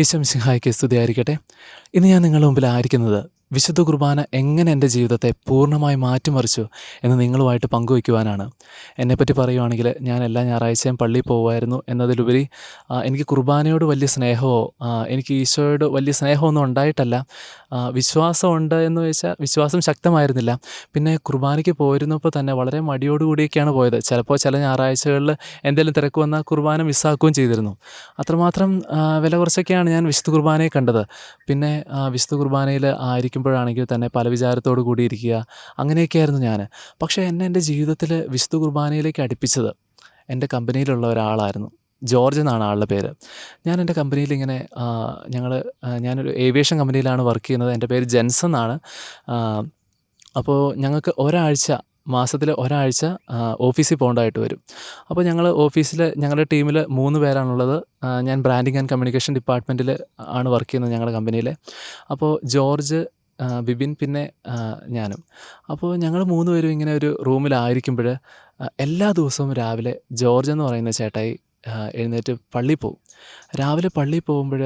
ഈശോ മിശിഹായ്ക്ക് സ്തുതിയായിരിക്കട്ടെ. ഇന്ന് ഞാൻ നിങ്ങളുടെ മുമ്പിൽ ആയിരിക്കുന്നത് വിശുദ്ധ കുർബാന എങ്ങനെ എൻ്റെ ജീവിതത്തെ പൂർണ്ണമായി മാറ്റിമറിച്ചു എന്ന് നിങ്ങളുമായിട്ട് പങ്കുവയ്ക്കുവാനാണ്. എന്നെപ്പറ്റി പറയുവാണെങ്കിൽ ഞാൻ എല്ലാ ഞായറാഴ്ചയും പള്ളിയിൽ പോകുമായിരുന്നു എന്നതിലുപരി എനിക്ക് കുർബാനയോട് വലിയ സ്നേഹമോ എനിക്ക് ഈശോയോട് വലിയ സ്നേഹമൊന്നും ഉണ്ടായിട്ടല്ല. വിശ്വാസമുണ്ട് എന്ന് വെച്ചാൽ വിശ്വാസം ശക്തമായിരുന്നില്ല. പിന്നെ കുർബാനയ്ക്ക് പോയിരുന്നപ്പോൾ തന്നെ വളരെ മടിയോടുകൂടിയൊക്കെയാണ് പോയത്. ചിലപ്പോൾ ചില ഞായറാഴ്ചകളിൽ എന്തെങ്കിലും തിരക്ക് വന്നാൽ കുർബാന മിസ്സാക്കുകയും ചെയ്തിരുന്നു. അത്രമാത്രം വില കുറച്ചൊക്കെയാണ് ഞാൻ വിശുദ്ധ കുർബാനയെ കണ്ടത്. പിന്നെ വിശുദ്ധ കുർബാനയിൽ ആയിരിക്കുമ്പോഴാണെങ്കിൽ തന്നെ പല വിചാരത്തോടു കൂടിയിരിക്കുക, അങ്ങനെയൊക്കെയായിരുന്നു ഞാൻ. പക്ഷേ എന്നെ എൻ്റെ ജീവിതത്തിൽ വിശുദ്ധ കുർബാനയിലേക്ക് അടുപ്പിച്ചത് എൻ്റെ കമ്പനിയിലുള്ള ഒരാളായിരുന്നു. ജോർജ് എന്നാണ് ആളുടെ പേര്. ഞാൻ എൻ്റെ കമ്പനിയിലിങ്ങനെ ഞാനൊരു ഏവിയേഷൻ കമ്പനിയിലാണ് വർക്ക് ചെയ്യുന്നത്. എൻ്റെ പേര് ജെൻസൺ എന്നാണ്. അപ്പോൾ ഞങ്ങൾക്ക് മാസത്തിൽ ഒരാഴ്ച ഓഫീസിൽ പോകേണ്ടതായിട്ട് വരും. അപ്പോൾ ഞങ്ങളുടെ ടീമിൽ 3 പേരാണുള്ളത്. ഞാൻ ബ്രാൻഡിങ് ആൻഡ് കമ്മ്യൂണിക്കേഷൻ ഡിപ്പാർട്ട്മെൻറ്റിൽ ആണ് വർക്ക് ചെയ്യുന്നത് ഞങ്ങളുടെ കമ്പനിയിൽ. അപ്പോൾ ജോർജ്, ബിബിൻ, പിന്നെ ഞാനും. അപ്പോൾ ഞങ്ങൾ 3 പേരും ഇങ്ങനെ ഒരു റൂമിലായിരിക്കുമ്പോൾ എല്ലാ ദിവസവും രാവിലെ ജോർജ് എന്ന് പറയുന്ന ചേട്ടായി എഴുന്നേറ്റ് പള്ളിയിൽ പോവും. രാവിലെ പള്ളിയിൽ പോകുമ്പോൾ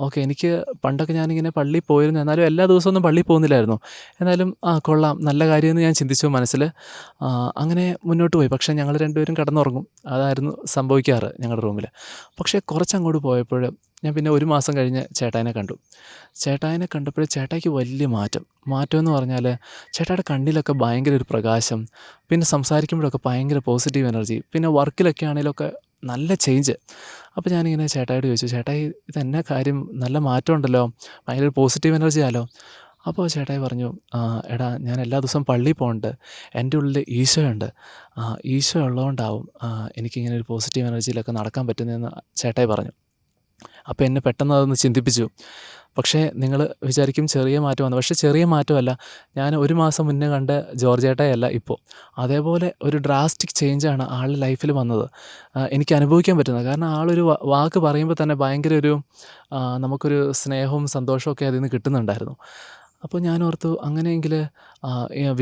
ഓക്കെ, എനിക്ക് പണ്ടൊക്കെ ഞാനിങ്ങനെ പള്ളിയിൽ പോയിരുന്നു. എന്നാലും എല്ലാ ദിവസമൊന്നും പള്ളിയിൽ പോകുന്നില്ലായിരുന്നു. എന്നാലും കൊള്ളാം, നല്ല കാര്യമെന്ന് ഞാൻ ചിന്തിച്ചു മനസ്സിൽ. അങ്ങനെ മുന്നോട്ട് പോയി. പക്ഷേ ഞങ്ങൾ 2 പേരും കിടന്നുറങ്ങും. അതായിരുന്നു സംഭവിക്കാറ് ഞങ്ങളുടെ റൂമിൽ. പക്ഷേ കുറച്ചങ്ങോട്ട് പോയപ്പോൾ ഞാൻ പിന്നെ 1 മാസം കഴിഞ്ഞ് ചേട്ടായിനെ കണ്ടു. ചേട്ടായിനെ കണ്ടപ്പോൾ ചേട്ടായിക്ക് വലിയ മാറ്റമെന്ന് പറഞ്ഞാൽ ചേട്ടായിയുടെ കണ്ണിലൊക്കെ ഭയങ്കര ഒരു പ്രകാശം, പിന്നെ സംസാരിക്കുമ്പോഴൊക്കെ ഭയങ്കര പോസിറ്റീവ് എനർജി, പിന്നെ വർക്കിലൊക്കെ ആണെങ്കിലൊക്കെ നല്ല ചേഞ്ച്. അപ്പോൾ ഞാനിങ്ങനെ ചേട്ടായിയോട് ചോദിച്ചു, ചേട്ടായി ഇതെന്നാ കാര്യം, നല്ല മാറ്റമുണ്ടല്ലോ, ഭയങ്കര പോസിറ്റീവ് എനർജിയാലോ. അപ്പോൾ ചേട്ടായി പറഞ്ഞു, എടാ ഞാൻ എല്ലാ ദിവസവും പള്ളിയിൽ പോകുന്നുണ്ട്, എൻ്റെ ഉള്ളിൽ ഈശോയുണ്ട്, ഈശോ ഉള്ളതുകൊണ്ടാവും എനിക്കിങ്ങനെ ഒരു പോസിറ്റീവ് എനർജിയിലൊക്കെ നടക്കാൻ പറ്റുന്നതെന്ന് ചേട്ടായി പറഞ്ഞു. അപ്പോൾ എന്നെ പെട്ടെന്ന് അതൊന്ന് ചിന്തിപ്പിച്ചു. പക്ഷേ നിങ്ങൾ വിചാരിക്കും ചെറിയ മാറ്റമാണ്. പക്ഷേ ചെറിയ മാറ്റമല്ല. ഞാൻ 1 മാസം മുന്നേ കണ്ട ജോർജ് ചേട്ടായിയല്ല ഇപ്പോൾ. അതേപോലെ ഒരു ഡ്രാസ്റ്റിക് ചേഞ്ചാണ് ആളുടെ ലൈഫിൽ വന്നത്. എനിക്ക് അനുഭവിക്കാൻ പറ്റുന്നത്. കാരണം ആളൊരു വാക്ക് പറയുമ്പോൾ തന്നെ ഭയങ്കര ഒരു നമുക്കൊരു സ്നേഹവും സന്തോഷവും ഒക്കെ അതിൽ നിന്ന് കിട്ടുന്നുണ്ടായിരുന്നു. അപ്പോൾ ഞാനോർത്തു, അങ്ങനെയെങ്കിൽ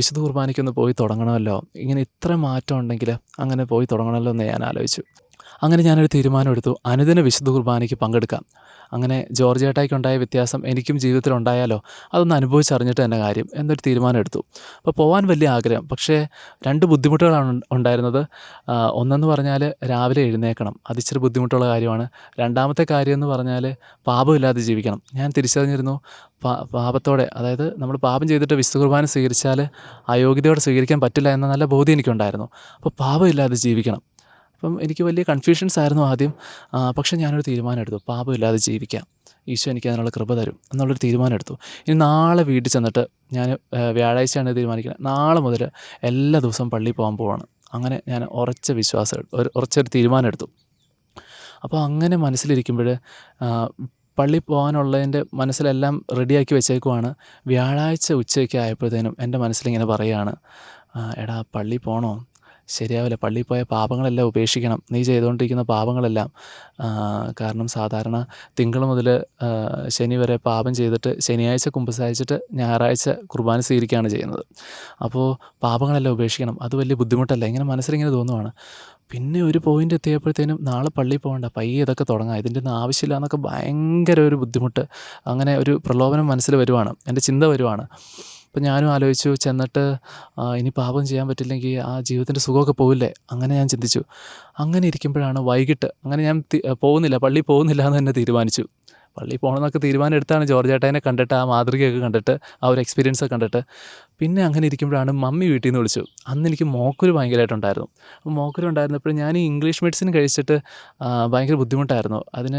വിശുദ്ധ കുർബാനയ്ക്കൊന്ന് പോയി തുടങ്ങണമല്ലോ. ഇങ്ങനെ ഇത്ര മാറ്റം ഉണ്ടെങ്കിൽ അങ്ങനെ പോയി തുടങ്ങണമല്ലോ എന്ന് ഞാൻ ആലോചിച്ചു. അങ്ങനെ ഞാനൊരു തീരുമാനമെടുത്തു, അനുദിന വിശുദ്ധ കുർബാനയ്ക്ക് പങ്കെടുക്കാം. അങ്ങനെ ജോർജ് ചേട്ടായിക്കുണ്ടായ വ്യത്യാസം എനിക്കും ജീവിതത്തിലുണ്ടായാലോ, അതൊന്ന് അനുഭവിച്ചറിഞ്ഞിട്ട് തന്നെ കാര്യം എന്നൊരു തീരുമാനം എടുത്തു. അപ്പോൾ പോകാൻ വലിയ ആഗ്രഹം. പക്ഷേ 2 ബുദ്ധിമുട്ടുകളാണ് ഉണ്ടായിരുന്നത്. ഒന്നെന്ന് പറഞ്ഞാൽ രാവിലെ എഴുന്നേൽക്കണം, അതിച്ചിരി ബുദ്ധിമുട്ടുള്ള കാര്യമാണ്. രണ്ടാമത്തെ കാര്യമെന്ന് പറഞ്ഞാൽ പാപമില്ലാതെ ജീവിക്കണം. ഞാൻ തിരിച്ചറിഞ്ഞിരുന്നു, പാപത്തോടെ, അതായത് നമ്മൾ പാപം ചെയ്തിട്ട് വിശുദ്ധ കുർബാന സ്വീകരിച്ചാൽ അയോഗ്യതയോടെ സ്വീകരിക്കാൻ പറ്റില്ല എന്ന നല്ല ബോധ്യം എനിക്കുണ്ടായിരുന്നു. അപ്പോൾ പാപമില്ലാതെ ജീവിക്കണം. അപ്പം എനിക്ക് വലിയ കൺഫ്യൂഷൻസ് ആയിരുന്നു ആദ്യം. പക്ഷേ ഞാനൊരു തീരുമാനം എടുത്തു, പാപമില്ലാതെ ജീവിക്കാം, ഈശോ എനിക്ക് അതിനുള്ള കൃപ തരും എന്നുള്ളൊരു തീരുമാനം എടുത്തു. ഇനി നാളെ വീട്ടിൽ ചെന്നിട്ട് ഞാൻ വ്യാഴാഴ്ചയാണ് തീരുമാനിക്കുന്നത്, നാളെ മുതൽ എല്ലാ ദിവസവും പള്ളിയിൽ പോകാൻ പോവാണ്. അങ്ങനെ ഞാൻ ഉറച്ചൊരു തീരുമാനം എടുത്തു. അപ്പോൾ അങ്ങനെ മനസ്സിലിരിക്കുമ്പോൾ പള്ളിയിൽ പോകാനുള്ളതിൻ്റെ മനസ്സിലെല്ലാം റെഡിയാക്കി വെച്ചേക്കുവാണ്. വ്യാഴാഴ്ച ഉച്ചയൊക്കെ ആയപ്പോഴത്തേനും എൻ്റെ മനസ്സിലിങ്ങനെ പറയുകയാണ്, എടാ പള്ളിയിൽ പോകണോ, ശരിയാവില്ല, പള്ളിയിൽ പോയ പാപങ്ങളെല്ലാം ഉപേക്ഷിക്കണം, നീ ചെയ്തുകൊണ്ടിരിക്കുന്ന പാപങ്ങളെല്ലാം. കാരണം സാധാരണ തിങ്കൾ മുതൽ ശനി വരെ പാപം ചെയ്തിട്ട് ശനിയാഴ്ച കുമ്പസാരിച്ചിട്ട് ഞായറാഴ്ച കുർബാന സ്വീകരിക്കുകയാണ് ചെയ്യുന്നത്. അപ്പോൾ പാപങ്ങളെല്ലാം ഉപേക്ഷിക്കണം, അത് വലിയ ബുദ്ധിമുട്ടല്ല, ഇങ്ങനെ മനസ്സിലിങ്ങനെ തോന്നുവാണ്. പിന്നെ ഒരു പോയിൻ്റ് എത്തിയപ്പോഴത്തേനും നാളെ പള്ളിയിൽ പോകണ്ട, പയ്യെ ഇതൊക്കെ തുടങ്ങാം, ഇതിൻ്റെ ഒന്നും ആവശ്യമില്ല എന്നൊക്കെ ഭയങ്കര ഒരു ബുദ്ധിമുട്ട്, അങ്ങനെ ഒരു പ്രലോഭനം മനസ്സിൽ വരുവാണ്, എൻ്റെ ചിന്ത വരുവാണ്. അപ്പം ഞാനും ആലോചിച്ചു, ചെന്നിട്ട് ഇനി പാപം ചെയ്യാൻ പറ്റില്ലെങ്കിൽ ആ ജീവിതത്തിൻ്റെ സുഖമൊക്കെ പോവില്ലേ, അങ്ങനെ ഞാൻ ചിന്തിച്ചു. അങ്ങനെ ഇരിക്കുമ്പോഴാണ് വൈകിട്ട്, അങ്ങനെ ഞാൻ പള്ളിയിൽ പോകുന്നില്ല എന്ന് തന്നെ തീരുമാനിച്ചു. പള്ളിയിൽ പോകണമെന്നൊക്കെ തീരുമാനം എടുത്താണ് ജോർജ് ചേട്ടായിനെ കണ്ടിട്ട്, ആ മാതൃകയൊക്കെ കണ്ടിട്ട്, ആ ഒരു എക്സ്പീരിയൻസൊക്കെ കണ്ടിട്ട്. പിന്നെ അങ്ങനെ ഇരിക്കുമ്പോഴാണ് മമ്മി വീട്ടിൽ നിന്ന് വിളിച്ചു. അന്ന് എനിക്ക് മോക്കുരു ഭയങ്കരമായിട്ടുണ്ടായിരുന്നു. അപ്പോൾ മോക്കുരു ഉണ്ടായിരുന്നപ്പോൾ ഞാൻ ഈ ഇംഗ്ലീഷ് മെഡിസിൻ കഴിച്ചിട്ട് ഭയങ്കര ബുദ്ധിമുട്ടായിരുന്നു. അത്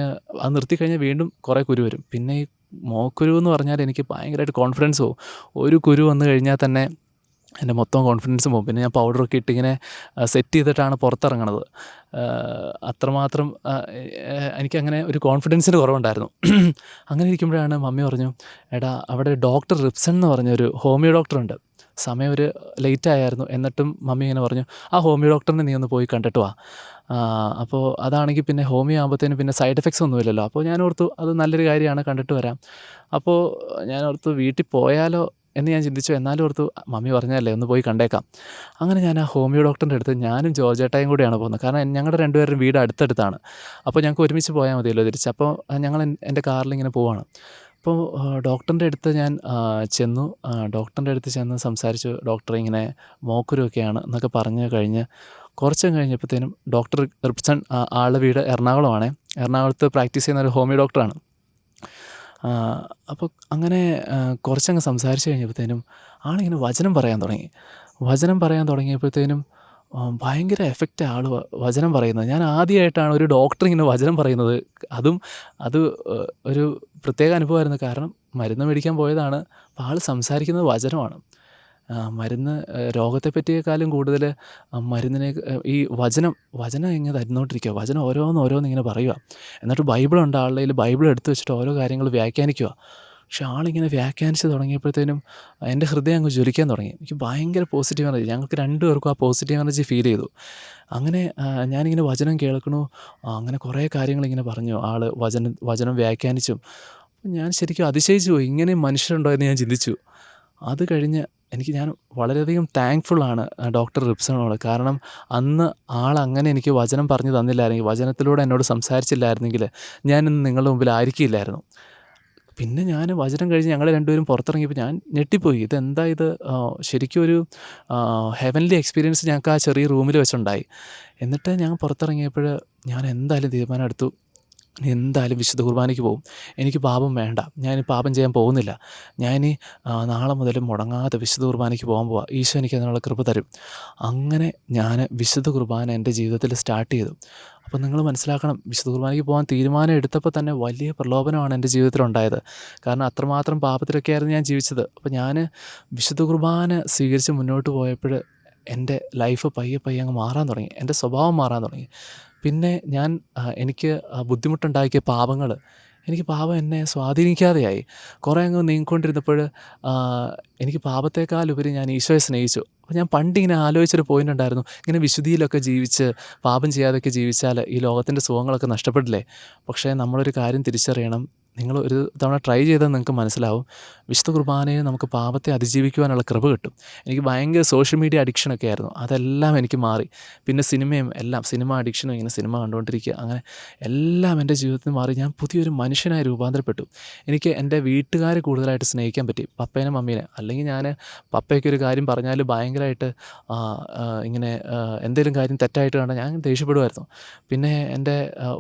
നിർത്തിക്കഴിഞ്ഞാൽ വീണ്ടും കുറേ കുരു വരും. പിന്നെ ഈ മോക്കുരു എന്ന് പറഞ്ഞാൽ എനിക്ക് ഭയങ്കരമായിട്ട് കോൺഫിഡൻസ് പോകും. ഒരു കുരു വന്നു കഴിഞ്ഞാൽ തന്നെ എൻ്റെ മൊത്തം കോൺഫിഡൻസും പോകും. പിന്നെ ഞാൻ പൗഡറൊക്കെ ഇട്ടിങ്ങനെ സെറ്റ് ചെയ്തിട്ടാണ് പുറത്തിറങ്ങണത്. അത്രമാത്രം എനിക്കങ്ങനെ ഒരു കോൺഫിഡൻസിന് കുറവുണ്ടായിരുന്നു. അങ്ങനെ ഇരിക്കുമ്പോഴാണ് മമ്മി പറഞ്ഞു, എടാ അവിടെ ഡോക്ടർ റിപ്സൺ എന്ന് പറഞ്ഞൊരു ഹോമിയോ ഡോക്ടറുണ്ട്, സമയം ഒരു ലേറ്റായിരുന്നു, എന്നിട്ടും മമ്മി ഇങ്ങനെ പറഞ്ഞു, ആ ഹോമിയോ ഡോക്ടറിനെ നീ ഒന്ന് പോയി കണ്ടിട്ട് വാ. അപ്പോൾ അതാണെങ്കിൽ പിന്നെ ഹോമിയോ ആകുമ്പോഴത്തേനും പിന്നെ സൈഡ് എഫക്ട്സ് ഒന്നുമില്ലല്ലോ. അപ്പോൾ ഞാൻ ഓർത്തു അത് നല്ലൊരു കാര്യമാണ്, കണ്ടിട്ട് വരാം. അപ്പോൾ ഞാൻ ഓർത്തു വീട്ടിൽ പോയാലോ എന്ന് ഞാൻ ചിന്തിച്ചു. എന്നാലും ഓർത്തു മമ്മി പറഞ്ഞതല്ലേ ഒന്ന് പോയി കണ്ടേക്കാം. അങ്ങനെ ഞാൻ ആ ഹോമിയോ ഡോക്ടറിൻ്റെ അടുത്ത് ഞാനും ജോർജേട്ടായും കൂടിയാണ് പോകുന്നത്. കാരണം ഞങ്ങളുടെ രണ്ടുപേരുടെയും വീട് അടുത്തടുത്താണ്. അപ്പോൾ ഞങ്ങൾക്ക് ഒരുമിച്ച് പോയാൽ മതിയല്ലോ തിരിച്ച്. അപ്പോൾ ഞങ്ങൾ എൻ്റെ കാറിലിങ്ങനെ പോവാണ്. അപ്പോൾ ഡോക്ടറിൻ്റെ അടുത്ത് ഞാൻ ചെന്നു. ഡോക്ടറിൻ്റെ അടുത്ത് ചെന്ന് സംസാരിച്ചു. ഡോക്ടറെ ഇങ്ങനെ മോക്കുരുവൊക്കെയാണ് എന്നൊക്കെ പറഞ്ഞ് കഴിഞ്ഞ് കുറച്ച് കഴിഞ്ഞപ്പോഴത്തേനും ഡോക്ടർ റിപ്സൺ, ആളുടെ വീട് എറണാകുളമാണേ. എറണാകുളത്ത് പ്രാക്ടീസ് ചെയ്യുന്ന ഒരു ഹോമിയോ ഡോക്ടറാണ്. അപ്പോൾ അങ്ങനെ കുറച്ചങ്ങ് സംസാരിച്ച് കഴിഞ്ഞപ്പോഴത്തേനും ആളിങ്ങനെ വചനം പറയാൻ തുടങ്ങി. വചനം പറയാൻ തുടങ്ങിയപ്പോഴത്തേനും ഭയങ്കര എഫക്റ്റാ ആൾ വചനം പറയുന്നത്. ഞാൻ ആദ്യമായിട്ടാണ് ഒരു ഡോക്ടർ ഇങ്ങനെ വചനം പറയുന്നത്. അത് ഒരു പ്രത്യേക അനുഭവമായിരുന്നു. കാരണം മരുന്ന് മേടിക്കാൻ പോയതാണ്. അപ്പോൾ ആൾ സംസാരിക്കുന്നത് വചനമാണ്. മരുന്ന് രോഗത്തെ പറ്റിയേക്കാളും കൂടുതൽ മരുന്നിനെ ഈ വചനം ഇങ്ങനെ തരുന്നോണ്ടിരിക്കുക. വചനം ഓരോന്ന് ഇങ്ങനെ പറയുക. എന്നിട്ട് ബൈബിളുണ്ട് ആളുടെ കയ്യിൽ. ബൈബിൾ എടുത്ത് വെച്ചിട്ട് ഓരോ കാര്യങ്ങൾ വ്യാഖ്യാനിക്കുക. പക്ഷെ ആളിങ്ങനെ വ്യാഖ്യാനിച്ച് തുടങ്ങിയപ്പോഴത്തേനും എൻ്റെ ഹൃദയം അങ്ങ് ജ്വലിക്കാൻ തുടങ്ങി. എനിക്ക് ഭയങ്കര പോസിറ്റീവ് എനർജി. ഞങ്ങൾക്ക് രണ്ടുപേർക്കും ആ പോസിറ്റീവ് എനർജി ഫീൽ ചെയ്തു. അങ്ങനെ ഞാനിങ്ങനെ വചനം കേൾക്കണു. അങ്ങനെ കുറേ കാര്യങ്ങളിങ്ങനെ പറഞ്ഞു ആൾ. വചനം വ്യാഖ്യാനിച്ചും ഞാൻ ശരിക്കും അതിശയിച്ചു പോയി. ഇങ്ങനെ മനുഷ്യരുണ്ടോ എന്ന് ഞാൻ ചിന്തിച്ചു. അത് കഴിഞ്ഞ് ഞാൻ വളരെയധികം താങ്ക്ഫുള്ളാണ് ഡോക്ടർ റിപ്സണോട്. കാരണം അന്ന് ആളങ്ങനെ എനിക്ക് വചനം പറഞ്ഞു തന്നില്ലായിരുന്നെങ്കിൽ, വചനത്തിലൂടെ എന്നോട് സംസാരിച്ചില്ലായിരുന്നെങ്കിൽ ഞാനിന്ന് നിങ്ങളുടെ മുമ്പിൽ ആയിരിക്കില്ലായിരുന്നു. പിന്നെ ഞാൻ വചനം കഴിഞ്ഞ് ഞങ്ങൾ രണ്ടുപേരും പുറത്തിറങ്ങിയപ്പോൾ ഞാൻ ഞെട്ടിപ്പോയി. ഇതെന്താ ഇത്? ശരിക്കും ഒരു ഹെവൻലി എക്സ്പീരിയൻസ് ഞങ്ങൾക്ക് ആ ചെറിയ റൂമിൽ വെച്ചുണ്ടായി. എന്നിട്ട് ഞാൻ പുറത്തിറങ്ങിയപ്പോൾ ഞാൻ എന്തായാലും തീരുമാനം എടുത്തു. എന്തായാലും വിശുദ്ധ കുർബാനയ്ക്ക് പോകും. എനിക്ക് പാപം വേണ്ട. ഞാനിനി പാപം ചെയ്യാൻ പോകുന്നില്ല. ഞാനിനി നാളെ മുതൽ മുടങ്ങാതെ വിശുദ്ധ കുർബാനയ്ക്ക് പോകാൻ പോവാ. ഈശോ എനിക്ക് അതിനുള്ള കൃപ തരും. അങ്ങനെ ഞാൻ വിശുദ്ധ കുർബാന എൻ്റെ ജീവിതത്തിൽ സ്റ്റാർട്ട് ചെയ്തു. അപ്പോൾ നിങ്ങൾ മനസ്സിലാക്കണം, വിശുദ്ധ കുർബാനയ്ക്ക് പോകാൻ തീരുമാനം എടുത്തപ്പോൾ തന്നെ വലിയ പ്രലോഭനമാണ് എൻ്റെ ജീവിതത്തിലുണ്ടായത്. കാരണം അത്രമാത്രം പാപത്തിലൊക്കെയായിരുന്നു ഞാൻ ജീവിച്ചത്. അപ്പോൾ ഞാൻ വിശുദ്ധ കുർബാന സ്വീകരിച്ച് മുന്നോട്ട് പോയപ്പോൾ എൻ്റെ ലൈഫ് പയ്യെ അങ്ങ് മാറാൻ തുടങ്ങി. എൻ്റെ സ്വഭാവം മാറാൻ തുടങ്ങി. പിന്നെ എനിക്ക് ബുദ്ധിമുട്ടുണ്ടാക്കിയ പാപങ്ങൾ, എനിക്ക് പാപം എന്നെ സ്വാധീനിക്കാതെയായി. കുറേ അങ്ങ് നീങ്ങിക്കൊണ്ടിരുന്നപ്പോൾ എനിക്ക് പാപത്തേക്കാളുപരി ഞാൻ ഈശോയെ സ്നേഹിച്ചു. അപ്പോൾ ഞാൻ പണ്ടിങ്ങനെ ആലോചിച്ചൊരു പോയിൻ്റ് ഉണ്ടായിരുന്നു. ഇങ്ങനെ വിശുദ്ധിയിലൊക്കെ ജീവിച്ച് പാപം ചെയ്യാതെയൊക്കെ ജീവിച്ചാൽ ഈ ലോകത്തിൻ്റെ സുഖങ്ങളൊക്കെ നഷ്ടപ്പെടില്ലേ? പക്ഷേ നമ്മളൊരു കാര്യം തിരിച്ചറിയണം. നിങ്ങൾ ഒരു തവണ ട്രൈ ചെയ്താൽ നിങ്ങൾക്ക് മനസ്സിലാവും. വിശുദ്ധ കുർബാനയിൽ നമുക്ക് പാപത്തെ അതിജീവിക്കുവാനുള്ള കൃപ കിട്ടും. എനിക്ക് ഭയങ്കര സോഷ്യൽ മീഡിയ അഡിക്ഷനൊക്കെ ആയിരുന്നു. അതെല്ലാം എനിക്ക് മാറി. പിന്നെ സിനിമയും എല്ലാം, സിനിമ അഡിക്ഷനും, ഇങ്ങനെ സിനിമ കണ്ടുകൊണ്ടിരിക്കുക, അങ്ങനെ എല്ലാം എൻ്റെ ജീവിതത്തിൽ മാറി. ഞാൻ പുതിയൊരു മനുഷ്യനായി രൂപാന്തരപ്പെട്ടു. എനിക്ക് എൻ്റെ വീട്ടുകാരെ കൂടുതലായിട്ട് സ്നേഹിക്കാൻ പറ്റി, പപ്പേനെ മമ്മീനെ. അല്ലെങ്കിൽ ഞാൻ പപ്പയ്ക്കൊരു കാര്യം പറഞ്ഞാൽ ഭയങ്കരമായിട്ട് ഇങ്ങനെ എന്തെങ്കിലും കാര്യം തെറ്റായിട്ട് കണ്ടാൽ ഞാൻ ദേഷ്യപ്പെടുമായിരുന്നു. പിന്നെ എൻ്റെ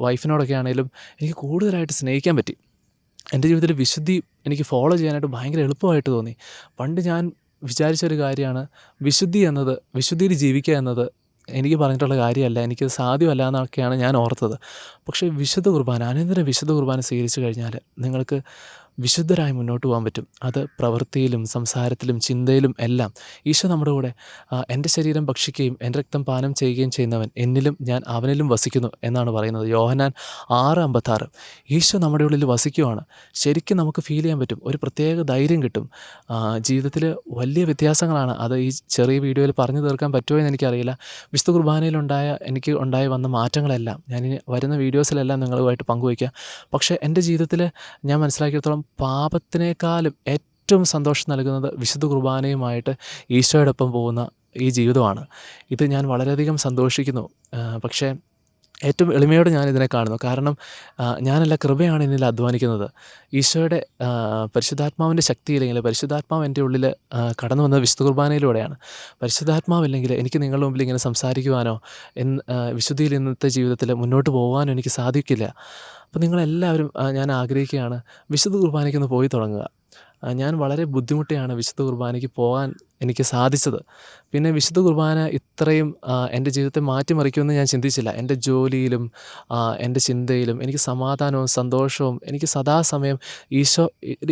വൈഫിനോടൊക്കെ ആണെങ്കിലും എനിക്ക് കൂടുതലായിട്ട് സ്നേഹിക്കാൻ പറ്റി. എൻ്റെ ജീവിതത്തിൽ വിശുദ്ധി എനിക്ക് ഫോളോ ചെയ്യാനായിട്ട് ഭയങ്കര എളുപ്പമായിട്ട് തോന്നി. പണ്ട് ഞാൻ വിചാരിച്ചൊരു കാര്യമാണ് വിശുദ്ധിയിൽ ജീവിക്കുക എന്നത് എനിക്ക് പറഞ്ഞിട്ടുള്ള കാര്യമല്ല, എനിക്കത് സാധ്യമല്ല എന്നൊക്കെയാണ് ഞാൻ ഓർത്തത്. പക്ഷേ വിശുദ്ധ കുർബാന, അനന്തരം വിശുദ്ധ കുർബാന സ്വീകരിച്ചു കഴിഞ്ഞാൽ നിങ്ങൾക്ക് വിശുദ്ധരായി മുന്നോട്ട് പോകാൻ പറ്റും. അത് പ്രവൃത്തിയിലും സംസാരത്തിലും ചിന്തയിലും എല്ലാം. ഈശോ നമ്മുടെ കൂടെ എൻ്റെ ശരീരം ഭക്ഷിക്കുകയും എൻ്റെ രക്തം പാനം ചെയ്യുകയും ചെയ്യുന്നവൻ എന്നിലും ഞാൻ അവനിലും വസിക്കുന്നു എന്നാണ് പറയുന്നത്. യോഹന്നാൻ 6:56. ഈശോ നമ്മുടെ ഉള്ളിൽ വസിക്കുവാണ്. ശരിക്കും നമുക്ക് ഫീൽ ചെയ്യാൻ പറ്റും. ഒരു പ്രത്യേക ധൈര്യം കിട്ടും. ജീവിതത്തിൽ വലിയ വ്യത്യാസങ്ങളാണ്. അത് ഈ ചെറിയ വീഡിയോയിൽ പറഞ്ഞു തീർക്കാൻ പറ്റുമോ എന്ന് എനിക്കറിയില്ല. വിശുദ്ധ കുർബാനയിലുണ്ടായ എനിക്ക് വന്ന മാറ്റങ്ങളെല്ലാം ഞാനിനി വരുന്ന വീഡിയോസിലെല്ലാം നിങ്ങളുമായിട്ട് പങ്കുവയ്ക്കാം. പക്ഷേ എൻ്റെ ജീവിതത്തിൽ ഞാൻ മനസ്സിലാക്കിയിടത്തോളം പാപത്തിനേക്കാളും ഏറ്റവും സന്തോഷം നൽകുന്നത് വിശുദ്ധ കുർബാനയുമായിട്ട് ഈശോയോടൊപ്പം പോകുന്ന ഈ ജീവിതമാണ്. ഇത് ഞാൻ വളരെയധികം സന്തോഷിക്കുന്നു. പക്ഷേ ഏറ്റവും എളിമയോടെ ഞാനിതിനെ കാണുന്നു. കാരണം ഞാനല്ല, കൃപയാണ് എന്നിൽ അധ്വാനിക്കുന്നത്. ഈശോയുടെ പരിശുദ്ധാത്മാവിൻ്റെ ശക്തിയില്ലെങ്കിൽ, പരിശുദ്ധാത്മാവ് എൻ്റെ ഉള്ളിൽ കടന്നു വന്നത് വിശുദ്ധ കുർബാനയിലൂടെയാണ്. പരിശുദ്ധാത്മാവില്ലെങ്കിൽ എനിക്ക് നിങ്ങളുടെ മുമ്പിൽ ഇങ്ങനെ സംസാരിക്കുവാനോ വിശുദ്ധിയിൽ ഇന്നത്തെ ജീവിതത്തിൽ മുന്നോട്ട് പോകാനോ എനിക്ക് സാധിക്കില്ല. അപ്പോൾ നിങ്ങളെല്ലാവരും, ഞാൻ ആഗ്രഹിക്കുകയാണ്, വിശുദ്ധ കുർബാനയ്ക്കൊന്ന് പോയി തുടങ്ങുക. ഞാൻ വളരെ ബുദ്ധിമുട്ടിയാണ് വിശുദ്ധ കുർബാനയ്ക്ക് പോകാൻ എനിക്ക് സാധിച്ചത്. പിന്നെ വിശുദ്ധ കുർബാന ഇത്രയും എൻ്റെ ജീവിതത്തെ മാറ്റിമറിക്കുമെന്ന് ഞാൻ ചിന്തിച്ചില്ല. എൻ്റെ ജോലിയിലും എൻ്റെ ചിന്തയിലും എനിക്ക് സമാധാനവും സന്തോഷവും, എനിക്ക് സദാസമയം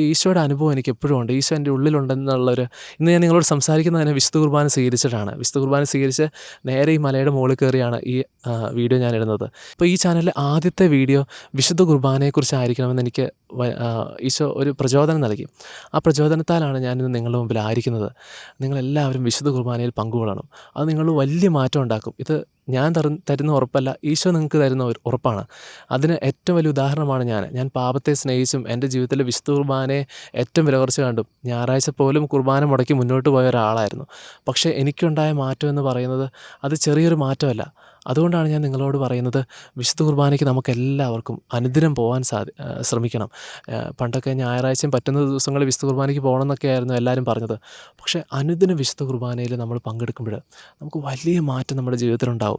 ഈശോയുടെ അനുഭവം എനിക്ക് എപ്പോഴും ഉണ്ട്. ഈശോ എൻ്റെ ഉള്ളിലുണ്ടെന്നുള്ളൊരു, ഇന്ന് ഞാൻ നിങ്ങളോട് സംസാരിക്കുന്നത് തന്നെ വിശുദ്ധ കുർബാന സ്വീകരിച്ചിട്ടാണ്. വിശുദ്ധ കുർബാന സ്വീകരിച്ച് നേരെ ഈ മലയുടെ മുകളിൽ കയറിയാണ് ഈ വീഡിയോ ഞാൻ ഇടുന്നത്. ഇപ്പോൾ ഈ ചാനലിലെ ആദ്യത്തെ വീഡിയോ വിശുദ്ധ കുർബാനയെക്കുറിച്ചായിരിക്കണമെന്ന് എനിക്ക് ഈശോ ഒരു പ്രചോദനം നൽകി. ആ പ്രചോദനത്താലാണ് ഞാനിന്ന് നിങ്ങളുടെ മുമ്പിൽ ആയിരിക്കുന്നത്. നിങ്ങളെല്ലാവരും വിശുദ്ധ കുർബാനയിൽ പങ്കുകൊള്ളണം. അത് നിങ്ങളിൽ വലിയ മാറ്റം ഉണ്ടാക്കും. ഇത് ഞാൻ തരുന്ന ഉറപ്പല്ല, ഈശോ നിങ്ങൾക്ക് തരുന്ന ഒരു ഉറപ്പാണ്. അതിന് ഏറ്റവും വലിയ ഉദാഹരണമാണ് ഞാൻ. ഞാൻ പാപത്തെ സ്നേഹിച്ചും എൻ്റെ ജീവിതത്തിലെ വിശുദ്ധ കുർബാനയെ ഏറ്റവും വിലകുറച്ച് കണ്ടും ഞായറാഴ്ച പോലും കുർബാന മുടക്കി മുന്നോട്ട് പോയ ഒരാളായിരുന്നു. പക്ഷേ എനിക്കുണ്ടായ മാറ്റം എന്ന് പറയുന്നത് അത് ചെറിയൊരു മാറ്റമല്ല. അതുകൊണ്ടാണ് ഞാൻ നിങ്ങളോട് പറയുന്നത്, വിശുദ്ധ കുർബാനയ്ക്ക് നമുക്കെല്ലാവർക്കും അനുദിനം പോകാൻ ശ്രമിക്കണം. പണ്ടൊക്കെ ഞായറാഴ്ചയും പറ്റുന്ന ദിവസങ്ങളിൽ വിശുദ്ധ കുർബാനയ്ക്ക് പോകണമെന്നൊക്കെയായിരുന്നു എല്ലാവരും പറഞ്ഞത്. പക്ഷേ അനുദിന വിശുദ്ധ കുർബാനയിൽ നമ്മൾ പങ്കെടുക്കുമ്പോൾ നമുക്ക് വലിയ മാറ്റം നമ്മുടെ ജീവിതത്തിലുണ്ടാവും.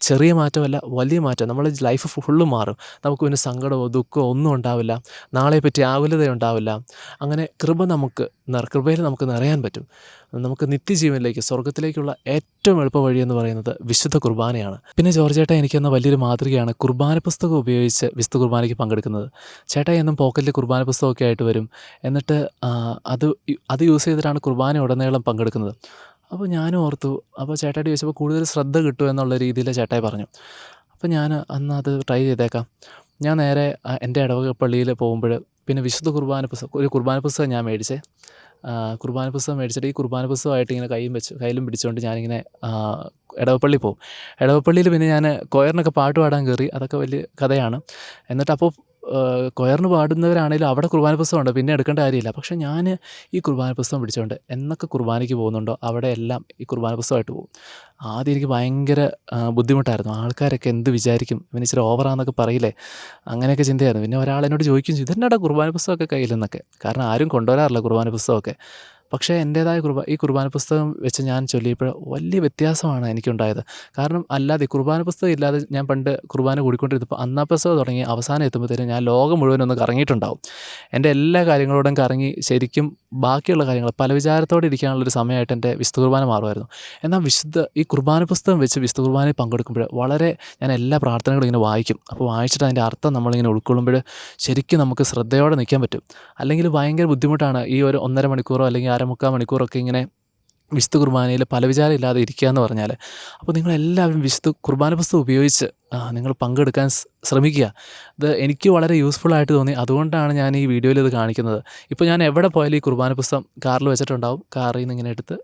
ചെറിയ മാറ്റമല്ല, വലിയ മാറ്റം. നമ്മുടെ ലൈഫ് ഫുള്ള് മാറും. നമുക്ക് പിന്നെ സങ്കടമോ ദുഃഖമോ ഒന്നും ഉണ്ടാവില്ല. നാളെപ്പറ്റി ആകുലതയുണ്ടാവില്ല. അങ്ങനെ കൃപയിൽ നമുക്ക് നിറയാൻ പറ്റും. നമുക്ക് നിത്യജീവനിലേക്ക്, സ്വർഗ്ഗത്തിലേക്കുള്ള ഏറ്റവും എളുപ്പ വഴിയെന്ന് പറയുന്നത് വിശുദ്ധ കുർബാനയാണ്. പിന്നെ ജോർജ് ചേട്ടാ എനിക്കെന്ന വലിയൊരു മാതൃകയാണ് കുർബാന പുസ്തകം ഉപയോഗിച്ച് വിശുദ്ധ കുർബാനയ്ക്ക് പങ്കെടുക്കുന്നത്. ചേട്ടാ എന്നും പോക്കറ്റിൽ കുർബാന പുസ്തകമൊക്കെ ആയിട്ട് വരും. എന്നിട്ട് അത് യൂസ് ചെയ്തിട്ടാണ് കുർബാന ഉടനീളം പങ്കെടുക്കുന്നത്. അപ്പോൾ ഞാനും ഓർത്തു, അപ്പോൾ ചേട്ടായിട്ട് ചോദിച്ചപ്പോൾ കൂടുതൽ ശ്രദ്ധ കിട്ടും എന്നുള്ള രീതിയിൽ ചേട്ടായി പറഞ്ഞു. അപ്പോൾ ഞാൻ അന്ന് അത് ട്രൈ ചെയ്തേക്കാം. ഞാൻ നേരെ എൻ്റെ ഇടവക പള്ളിയിൽ പോകുമ്പോൾ പിന്നെ വിശുദ്ധ ഒരു കുർബാന പുസ്തകം ഞാൻ മേടിച്ചേ. കുർബാന പുസ്തകം മേടിച്ചിട്ട് ഈ കുർബാന പുസ്തകമായിട്ട് ഇങ്ങനെ കയ്യിലും പിടിച്ചുകൊണ്ട് ഞാനിങ്ങനെ ഇടവപ്പള്ളി പോകും. ഇടവപ്പള്ളിയിൽ പിന്നെ ഞാൻ കൊയറിനൊക്കെ പാട്ട് പാടാൻ കയറി. അതൊക്കെ വലിയ കഥയാണ്. എന്നിട്ടപ്പോൾ കൊയറിന് പാടുന്നവരാണെങ്കിലും അവിടെ കുർബാന പുസ്തകമുണ്ട്, പിന്നെ എടുക്കേണ്ട കാര്യമില്ല. പക്ഷേ ഞാൻ ഈ കുർബാന പുസ്തകം പിടിച്ചുകൊണ്ട് എന്നൊക്കെ കുർബാനയ്ക്ക് പോകുന്നുണ്ടോ അവിടെ എല്ലാം ഈ കുർബാന പുസ്തകമായിട്ട് പോകും. ആദ്യം എനിക്ക് ഭയങ്കര ബുദ്ധിമുട്ടായിരുന്നു. ആൾക്കാരൊക്കെ എന്ത് വിചാരിക്കും, ഇവന് ഇച്ചിരി ഓവറാന്നൊക്കെ പറയില്ലേ, അങ്ങനെയൊക്കെ ചിന്തയായിരുന്നു. പിന്നെ ഒരാളെന്നോട് ചോദിക്കുകയും ചെയ്തു, ഇതെന്നാടാ കുർബാന പുസ്തകമൊക്കെ കയ്യിലെന്നൊക്കെ. കാരണം ആരും കൊണ്ടുവരാറില്ല കുർബാന പുസ്തകമൊക്കെ. പക്ഷേ എൻ്റേതായ ഈ കുർബാന പുസ്തകം വെച്ച് ഞാൻ ചൊല്ലിയപ്പോൾ വലിയ വ്യത്യാസമാണ് എനിക്കുണ്ടായത്. കാരണം അല്ലാതെ കുർബാന പുസ്തകം ഇല്ലാതെ ഞാൻ പണ്ട് കുർബാന കൂടിക്കൊണ്ടിരുന്നപ്പോൾ അന്നാപ്പുസ്തകം തുടങ്ങി അവസാനം എത്തുമ്പോഴത്തേനും ഞാൻ ലോകം മുഴുവനൊന്ന് കറങ്ങിയിട്ടുണ്ടാവും. എൻ്റെ എല്ലാ കാര്യങ്ങളോടും കറങ്ങി ശരിക്കും ബാക്കിയുള്ള കാര്യങ്ങൾ പല വിചാരത്തോടെ ഇരിക്കാനുള്ളൊരു സമയമായിട്ട് എൻ്റെ വിശുദ്ധ കുർബാന മാറുമായിരുന്നു. എന്നാൽ ഈ കുർബാന പുസ്തകം വെച്ച് വിശുദ്ധ കുർബാനയിൽ പങ്കെടുക്കുമ്പോൾ ഞാൻ എല്ലാ പ്രാർത്ഥനകളും ഇങ്ങനെ വായിക്കും. അപ്പോൾ വായിച്ചിട്ട് അതിൻ്റെ അർത്ഥം നമ്മളിങ്ങനെ ഉൾക്കൊള്ളുമ്പോൾ ശരിക്കും നമുക്ക് ശ്രദ്ധയോടെ നിൽക്കാൻ പറ്റും. അല്ലെങ്കിൽ ഭയങ്കര ബുദ്ധിമുട്ടാണ് ഈ ഒരു 1.5 മണിക്കൂറോ അല്ലെങ്കിൽ 1/4 മണിക്കൂറൊക്കെ ഇങ്ങനെ വിശുദ്ധ കുർബാനയിൽ പല വിചാരം ഇല്ലാതെ ഇരിക്കുക എന്ന് പറഞ്ഞാൽ. അപ്പോൾ നിങ്ങളെല്ലാവരും വിശുദ്ധ കുർബാന പുസ്തകം ഉപയോഗിച്ച് നിങ്ങൾ പങ്കെടുക്കാൻ ശ്രമിക്കുക. ഇത് എനിക്ക് വളരെ യൂസ്ഫുള്ളായിട്ട് തോന്നി. അതുകൊണ്ടാണ് ഞാൻ ഈ വീഡിയോയിൽ ഇത് കാണിക്കുന്നത്. ഇപ്പോൾ ഞാൻ എവിടെ പോയാലും ഈ കുർബാന പുസ്തകം കാറിൽ വെച്ചിട്ടുണ്ടാവും. കാറിൽ നിന്ന് ഇങ്ങനെ എടുത്ത്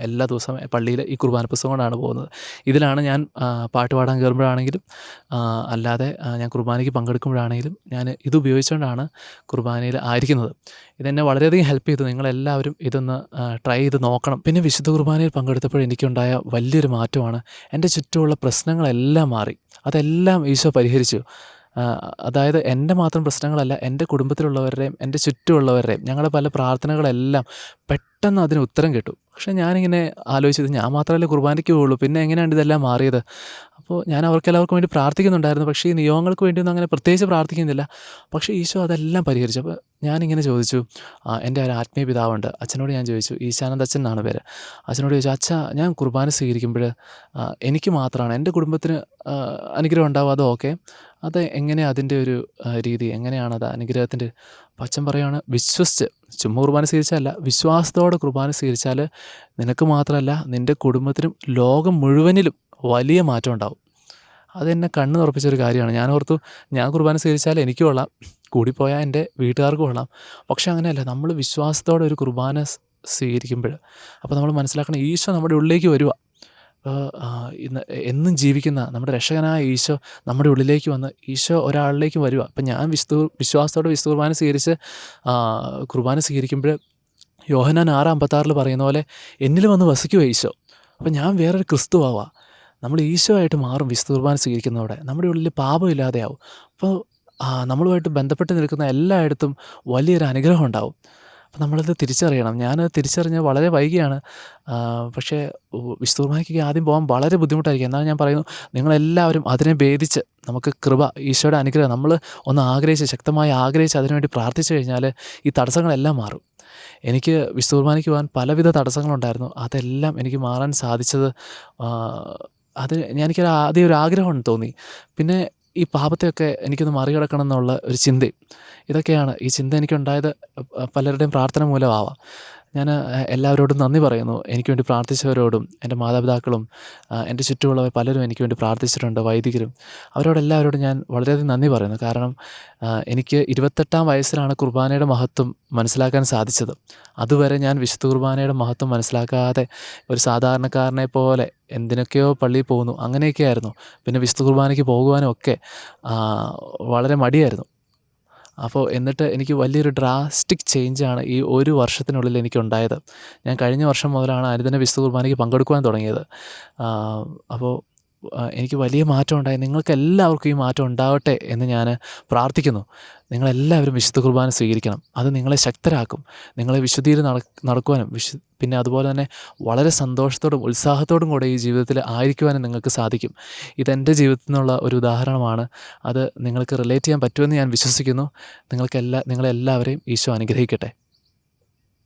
എല്ലാ ദിവസവും പള്ളിയിൽ ഈ കുർബാന പുസ്തകം കൊണ്ടാണ് പോകുന്നത്. ഇതിലാണ് ഞാൻ പാട്ട് പാടാൻ കയറുമ്പോഴാണെങ്കിലും അല്ലാതെ ഞാൻ കുർബാനയ്ക്ക് പങ്കെടുക്കുമ്പോഴാണെങ്കിലും ഞാൻ ഇത് ഉപയോഗിച്ചുകൊണ്ടാണ് കുർബാനയിൽ ആയിരിക്കുന്നത്. ഇതെന്നെ വളരെയധികം ഹെൽപ്പ് ചെയ്തു. നിങ്ങളെല്ലാവരും ഇതൊന്ന് ട്രൈ ചെയ്ത് നോക്കണം. പിന്നെ വിശുദ്ധ കുർബാനയിൽ പങ്കെടുത്തപ്പോൾ എനിക്കുണ്ടായ വലിയൊരു മാറ്റമാണ്, എൻ്റെ ചുറ്റുമുള്ള പ്രശ്നങ്ങളെല്ലാം മാറി. അതെല്ലാം ഈശോ പരിഹരിച്ചു. അതായത് എൻ്റെ മാത്രം പ്രശ്നങ്ങളല്ല, എൻ്റെ കുടുംബത്തിലുള്ളവരുടെയും എൻ്റെ ചുറ്റുമുള്ളവരുടെയും ഞങ്ങളുടെ പല പ്രാർത്ഥനകളെല്ലാം പെട്ടെന്ന് അതിന് ഉത്തരം കിട്ടും. പക്ഷേ ഞാനിങ്ങനെ ആലോചിച്ചത്, ഞാൻ മാത്രമല്ലേ കുർബാനയ്ക്ക് പോകുള്ളൂ, പിന്നെ എങ്ങനെയാണ് ഇതെല്ലാം മാറിയത്? അപ്പോൾ ഞാൻ അവർക്കെല്ലാവർക്കും വേണ്ടി പ്രാർത്ഥിക്കുന്നുണ്ടായിരുന്നു. പക്ഷേ ഈ നിയോഗങ്ങൾക്ക് വേണ്ടിയൊന്നും അങ്ങനെ പ്രത്യേകിച്ച് പ്രാർത്ഥിക്കുന്നില്ല. പക്ഷേ ഈശോ അതെല്ലാം പരിഹരിച്ചു. അപ്പോൾ ഞാനിങ്ങനെ ചോദിച്ചു, എൻ്റെ ഒരു ആത്മീയ പിതാവുണ്ട്, അച്ഛനോട് ഞാൻ ചോദിച്ചു, ഈശാനന്ദ അച്ഛൻ എന്നാണ് പേര്. അച്ഛനോട് ചോദിച്ചു, അച്ഛാ ഞാൻ കുർബാന സ്വീകരിക്കുമ്പോൾ എനിക്ക് മാത്രമാണ്, എൻ്റെ കുടുംബത്തിന് അനുഗ്രഹം ഉണ്ടാവും, അത് ഓക്കെ, അത് എങ്ങനെയാണ് അതിൻ്റെ ഒരു രീതി, എങ്ങനെയാണത് അനുഗ്രഹത്തിൻ്റെ? അപ്പം അച്ഛൻ പറയുകയാണ്, വിശ്വസിച്ച് ചുമ്മാ കുർബാന സ്വീകരിച്ചാലല്ല, വിശ്വാസത്തോടെ കുർബാന സ്വീകരിച്ചാൽ നിനക്ക് മാത്രമല്ല നിൻ്റെ കുടുംബത്തിനും ലോകം മുഴുവനിലും വലിയ മാറ്റം ഉണ്ടാവും. അതെന്നെ കണ്ണ് തുറപ്പിച്ചൊരു കാര്യമാണ്. ഞാൻ ഓർത്തു, ഞാൻ കുർബാന സ്വീകരിച്ചാൽ എനിക്ക് കൊള്ളാം, കൂടിപ്പോയാൽ എൻ്റെ വീട്ടുകാർക്ക് കൊള്ളാം. പക്ഷേ അങ്ങനെയല്ല, നമ്മൾ വിശ്വാസത്തോടെ ഒരു കുർബാന സ്വീകരിക്കുമ്പോൾ അപ്പോൾ നമ്മൾ മനസ്സിലാക്കണം, ഈശോ നമ്മുടെ ഉള്ളിലേക്ക് വരിക. ഇന്ന് എന്നും ജീവിക്കുന്ന നമ്മുടെ രക്ഷകനായ ഈശോ നമ്മുടെ ഉള്ളിലേക്ക് വന്ന് ഈശോ ഒരാളിലേക്ക് വരിക. അപ്പം ഞാൻ വിശ്വാസത്തോടെ വിശുദ്ധ കുർബാന സ്വീകരിക്കുമ്പോൾ യോഹന്നാൻ 6:56 പറയുന്ന പോലെ എന്നിൽ വന്ന് വസിക്കുക ഈശോ. അപ്പം ഞാൻ വേറൊരു ക്രിസ്തുവാവാം. നമ്മൾ ഈശോ ആയിട്ട് മാറും. വിശുദ്ധ കുർബാന സ്വീകരിക്കുന്നതോടെ നമ്മുടെ ഉള്ളിൽ പാപമില്ലാതെയാവും. അപ്പോൾ നമ്മളുമായിട്ട് ബന്ധപ്പെട്ട് നിൽക്കുന്ന എല്ലായിടത്തും വലിയൊരു അനുഗ്രഹം ഉണ്ടാവും. അപ്പം നമ്മളത് തിരിച്ചറിയണം. ഞാനത് തിരിച്ചറിഞ്ഞത് വളരെ വൈകിയാണ്. പക്ഷേ വിശുദ്ധ കുർബാനയ്ക്ക് ആദ്യം പോകാൻ വളരെ ബുദ്ധിമുട്ടായിരിക്കും. എന്നാൽ ഞാൻ പറയുന്നു, നിങ്ങളെല്ലാവരും അതിനെ ഭേദിച്ച് നമുക്ക് കൃപ, ഈശോയുടെ അനുഗ്രഹം നമ്മൾ ഒന്ന് ആഗ്രഹിച്ച്, ശക്തമായി ആഗ്രഹിച്ച് അതിനുവേണ്ടി പ്രാർത്ഥിച്ചു കഴിഞ്ഞാൽ ഈ തടസ്സങ്ങളെല്ലാം മാറും. എനിക്ക് വിശുദ്ധ കുർബാനയ്ക്ക് പോകാൻ പലവിധ തടസ്സങ്ങളുണ്ടായിരുന്നു. അതെല്ലാം എനിക്ക് മാറാൻ സാധിച്ചത് എനിക്കൊരു ആദ്യം ഒരു ആഗ്രഹം തോന്നി. പിന്നെ ഈ പാപത്തെയൊക്കെ എനിക്കൊന്ന് മറികടക്കണം എന്നുള്ള ഒരു ചിന്തയും, ഇതൊക്കെയാണ്. ഈ ചിന്ത എനിക്കുണ്ടായത് പലരുടെയും പ്രാർത്ഥന മൂലമാവാം. ഞാൻ എല്ലാവരോടും നന്ദി പറയുന്നു. എനിക്ക് വേണ്ടി പ്രാർത്ഥിച്ചവരോടും, എൻ്റെ മാതാപിതാക്കളും, എൻ്റെ ചുറ്റുമുള്ളവർ പലരും എനിക്ക് വേണ്ടി പ്രാർത്ഥിച്ചിട്ടുണ്ട്, വൈദികരും. അവരോടെല്ലാവരോടും ഞാൻ വളരെയധികം നന്ദി പറയുന്നു. കാരണം എനിക്ക് 28-ാം വയസ്സിലാണ് കുർബാനയുടെ മഹത്വം മനസ്സിലാക്കാൻ സാധിച്ചത്. അതുവരെ ഞാൻ വിശുദ്ധ കുർബാനയുടെ മഹത്വം മനസ്സിലാക്കാതെ ഒരു സാധാരണക്കാരനെ പോലെ എന്തിനൊക്കെയോ പള്ളിയിൽ പോകുന്നു, അങ്ങനെയൊക്കെയായിരുന്നു. പിന്നെ വിശുദ്ധ കുർബാനയ്ക്ക് പോകുവാനും ഒക്കെ വളരെ മടിയായിരുന്നു. അപ്പോൾ എന്നിട്ട് എനിക്ക് വലിയൊരു ഡ്രാസ്റ്റിക് ചേഞ്ചാണ് ഈ ഒരു വർഷത്തിനുള്ളിൽ എനിക്കുണ്ടായത്. ഞാൻ കഴിഞ്ഞ വർഷം മുതലാണ് അനുദിന വിശുദ്ധ കുർബാനയ്ക്ക് പങ്കെടുക്കുവാൻ തുടങ്ങിയത്. അപ്പോൾ എനിക്ക് വലിയ മാറ്റം ഉണ്ടായി. നിങ്ങൾക്കെല്ലാവർക്കും ഈ മാറ്റം ഉണ്ടാവട്ടെ എന്ന് ഞാൻ പ്രാർത്ഥിക്കുന്നു. നിങ്ങളെല്ലാവരും വിശുദ്ധ കുർബാന സ്വീകരിക്കണം. അത് നിങ്ങളെ ശക്തരാക്കും. നിങ്ങളെ വിശുദ്ധിയിൽ നടക്കുവാനും പിന്നെ അതുപോലെ തന്നെ വളരെ സന്തോഷത്തോടും ഉത്സാഹത്തോടും കൂടെ ഈ ജീവിതത്തിൽ ആയിരിക്കുവാനും നിങ്ങൾക്ക് സാധിക്കും. ഇതെൻ്റെ ജീവിതത്തിൽ നിന്നുള്ള ഒരു ഉദാഹരണമാണ്. അത് നിങ്ങൾക്ക് റിലേറ്റ് ചെയ്യാൻ പറ്റുമെന്ന് ഞാൻ വിശ്വസിക്കുന്നു. നിങ്ങളെല്ലാവരെയും ഈശോ അനുഗ്രഹിക്കട്ടെ.